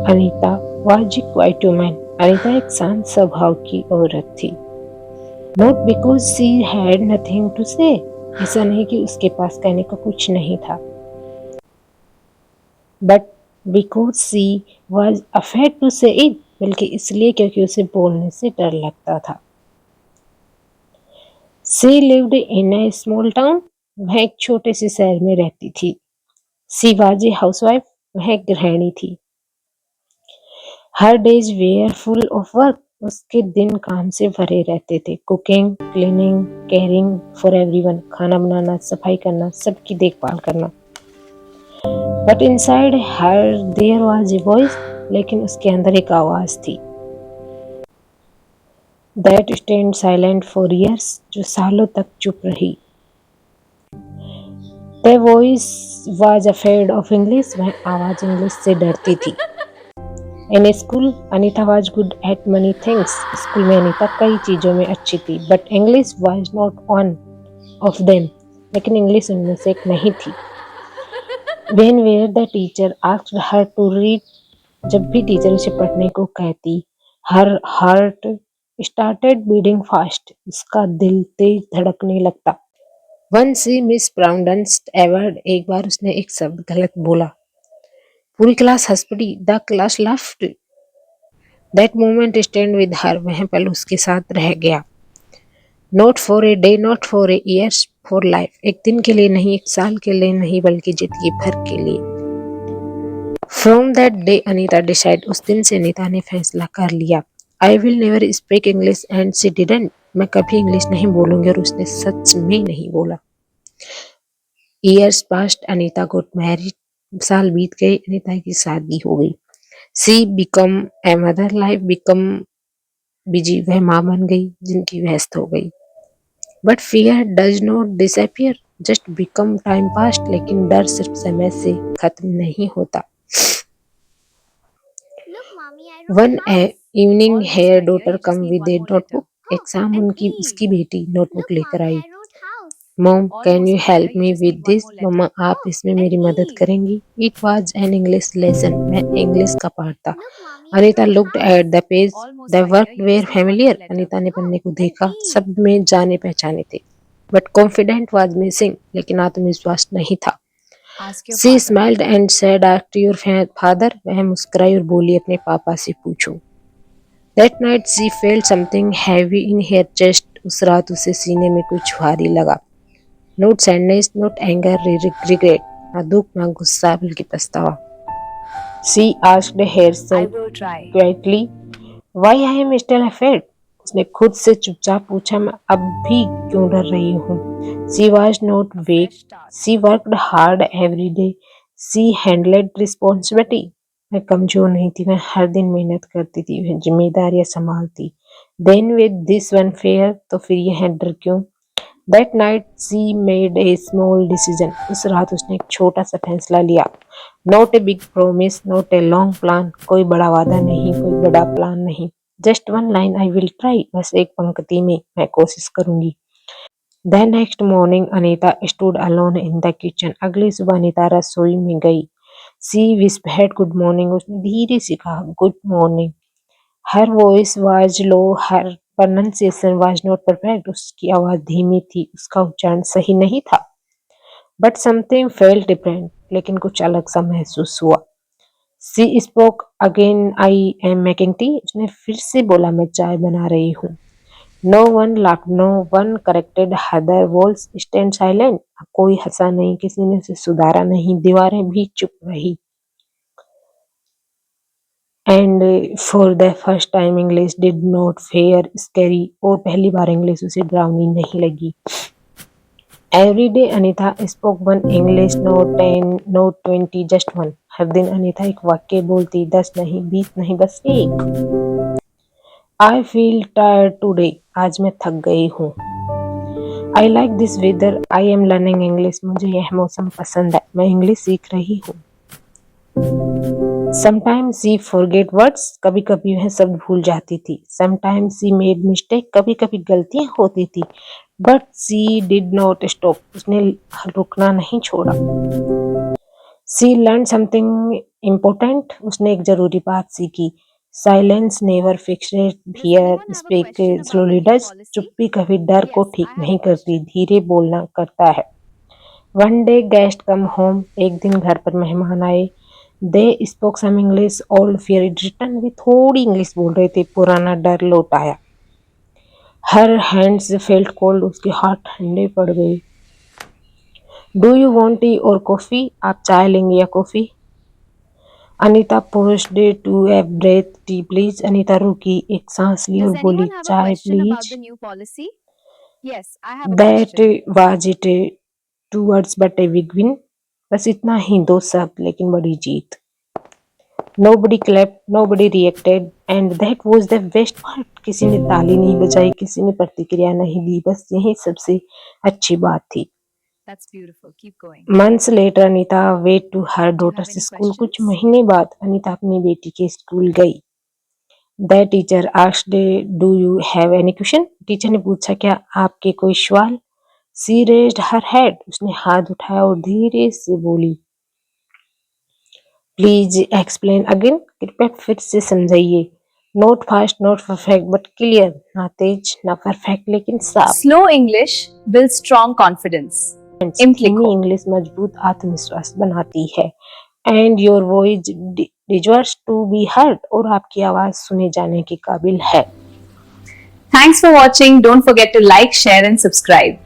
Anita was a quiet woman. Anita एक शांत स्वभाव की औरत थी। Not because she had nothing to say. ऐसा नहीं कि उसके पास कहने का कुछ नहीं था, but because she was afraid to say it. बल्कि इसलिए क्योंकि उसे बोलने से डर लगता था। She lived in a small town. वह एक छोटे से शहर में रहती थी। She was a housewife. वह एक गृहिणी थी। Her days were full of work. उसके दिन काम से भरे रहते थे। Cooking, cleaning, caring for everyone, खाना बनाना, सफाई करना, सबकी देखभाल करना। But inside her there was a voice, लेकिन उसके अंदर एक आवाज थी। That stand silent for years, जो सालों तक चुप रही। The voice was afraid of English, वह आवाज इंग्लिश से डरती थी। In school Anita was good at many things, school में अनीता कई चीजों में अच्छी थी, but English was not one of them, लेकिन इंग्लिश उनमें से एक नहीं थी। Whenever the teacher asked her to read, जब भी टीचर उसे पढ़ने को कहती, her heart started beating fast, उसका दिल तेज धड़कने लगता। Once she mispronounced a word, एक बार उसने एक शब्द गलत बोला। पूरी क्लास हंस पड़ी। The class laughed. That moment stand with her, वह पल उसके साथ रह गया। Not for a day, not for a years, for life, एक दिन के लिए नहीं, एक साल के लिए नहीं, बल्कि जिंदगी भर के लिए। From that day Anita decide, उस दिन से अनीता ने फैसला कर लिया। I will never speak English and she didn't, मैं कभी इंग्लिश नहीं बोलूंगी, और उसने सच में नहीं बोला। Years passed, Anita got married, साल बीत गए, अनीता की शादी हो गई। She become a mother, life become busy, वह माँ बन गई, जिनकी व्यस्त हो गई। But fear does not disappear, just become time passed, लेकिन डर सिर्फ समय से खत्म नहीं होता। One evening her daughter come with a notebook, एक शाम उसकी बेटी नोटबुक लेकर आई। Mom can you help me with this, मम्मा आप इसमें मेरी मदद करेंगी। It was an English lesson, वह इंग्लिश का पाठ था। Anita looked at the page, the work were familiar, Anita ने पन्ने को देखा, शब्द में जाने पहचाने थे। बट कॉन्फिडेंट वॉज मिसिंग, लेकिन आत्मविश्वास नहीं था। She smiled and said ask your father, वह मुस्कुराई और बोली अपने पापा से पूछो। That night she felt something heavy in her chest, उस रात उसे सीने में कुछ भारी लगा। Not sadness, not anger, regret, ना दुख ना गुस्सा, बल्कि पछतावा। She asked herself quietly, why I am still afraid? उसने खुद से चुपचाप पूछा, मैं अब भी क्यों डर रही हूँ? She was not weak. She worked hard every day. She handled responsibility. मैं कमजोर नहीं थी, मैं हर दिन मेहनत करती थी, मैं जिम्मेदारियां संभालती। Then with this one fear, तो फिर यह डर क्यों? That night she made a small decision. उस रात उसने एक छोटा सा फैसला लिया। Not a big promise, not a long plan. कोई बड़ा वादा नहीं, कोई बड़ा प्लान नहीं। Just one line, I will try. बस एक पंक्ति में मैं कोशिश करूंगी। The next morning, Anita stood alone in the kitchen. अगली सुबह अनीता रसोई में गई। She whispered good morning. उसने धीरे से कहा good morning. Her voice was low. Her pronunciation was not perfect. उसकी आवाज धीमी थी, उसका उच्चारण सही नहीं था। But something felt different. लेकिन कुछ अलग सा महसूस हुआ। She spoke again. I am making tea. उसने फिर से बोला, मैं चाय बना रही हूँ। No one laughed. No one corrected her. Walls stand silent. कोई हंसा नहीं, किसी ने उसे सुधारा नहीं, दीवारें भी चुप रही। And for the first time English did not feel scary, और पहली बार इंग्लिश उसे डरावनी नहीं लगी। Every day Anita spoke one English, not 10, not 20, just one. हर दिन अनीता एक वाक्य बोलती, 10 नहीं, 20 नहीं, बस एक। I feel tired today. आज मैं थक गई हूँ। I like this weather. I am learning English. मुझे यह मौसम पसंद है, मैं इंग्लिश सीख रही हूँ। Sometimes she forget words. कभी कभी वह शब्द भूल जाती थी। Sometimes she made mistake. कभी कभी गलतियां होती थी। But she did not stop. उसने रुकना नहीं छोड़ा। She learned something इम्पोर्टेंट, उसने एक जरूरी बात सीखी। Silence never fixed Does here, anyone have a speak question about the slowly new does. policy? चुप्पी कभी डर को Yes, ठीक I have a नहीं करती, question. धीरे बोलना करता है। One day guest come home, एक दिन घर पर मेहमान आए। They spoke some English, old fear return, भी थोड़ी इंग्लिश बोल रहे थे, पुराना डर लौट आया। हर हैंड्स फेल्ट कोल्ड, उसके हाथ ठंडे पड़ गए। डू यू वांट टी और कॉफी, आप चाय लेंगे या coffee? Anita pushed to a breath, tea please. Anita रुकी, एक सांस ली और Does बोली, anyone have a chai question about please. the new policy? Yes, I have a that question. Was it, two words but a big win. बस इतना ही, दो शब्द लेकिन बड़ी जीत। Nobody clapped, nobody reacted, and that was the best part. किसी ने ताली नहीं बजाई, किसी ने प्रतिक्रिया नहीं दी, बस यही सबसे अच्छी बात थी। That's beautiful. Keep going. Months later, Anita went to her Do you have daughter's any school. कुछ questions? महीने बाद अनीता अपनी बेटी के स्कूल गई। The teacher asked, "Do you have any question?" Teacher ने पूछा, क्या आपके कोई सवाल? She raised her head. उसने हाथ उठाया और धीरे से बोली, प्लीज एक्सप्लेन अगेन, कृपया फिर से समझाइए। Not fast not perfect but clear, ना तेज ना परफेक्ट लेकिन साफ। Slow English builds strong confidence. धीमी Implico. इंग्लिश मजबूत आत्मविश्वास बनाती है। And your voice deserves to be heard, और आपकी आवाज सुने जाने के काबिल है। Thanks for watching. Don't forget to like, share, and subscribe.